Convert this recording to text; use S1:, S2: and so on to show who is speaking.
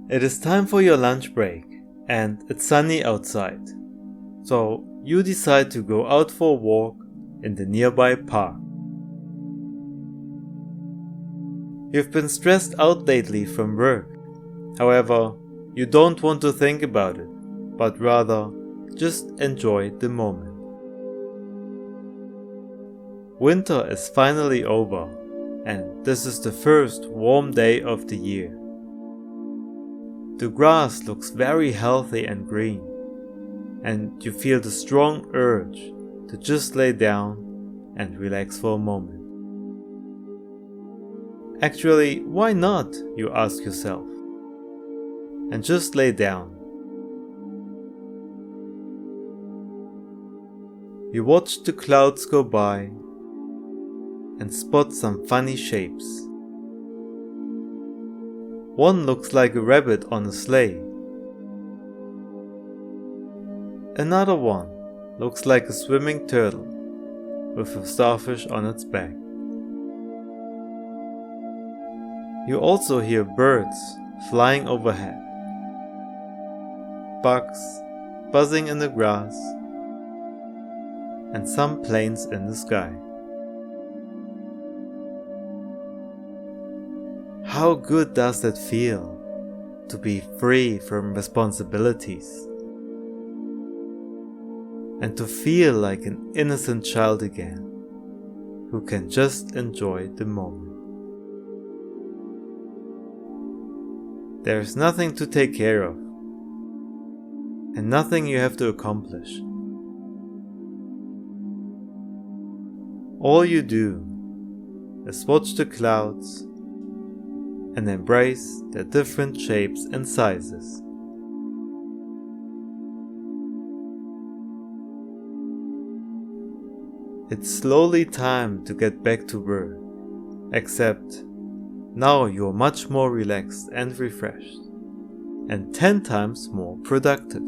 S1: It is time for your lunch break, and it's sunny outside. So you decide to go out for a walk in the nearby park. You've been stressed out lately from work. However, you don't want to think about it, but rather just enjoy the moment. Winter is finally over, and this is the first warm day of the year. The grass looks very healthy and green, and you feel the strong urge to just lay down and relax for a moment. Actually, why not, you ask yourself, and just lay down. You watch the clouds go by and spot some funny shapes. One looks like a rabbit on a sleigh. Another one looks like a swimming turtle with a starfish on its back. You also hear birds flying overhead, bugs buzzing in the grass, and some planes in the sky. How good does that feel, to be free from responsibilities and to feel like an innocent child again, who can just enjoy the moment. There is nothing to take care of, and nothing you have to accomplish. All you do is watch the clouds and embrace their different shapes and sizes. It's slowly time to get back to work, except now you're much more relaxed and refreshed, and 10 times more productive.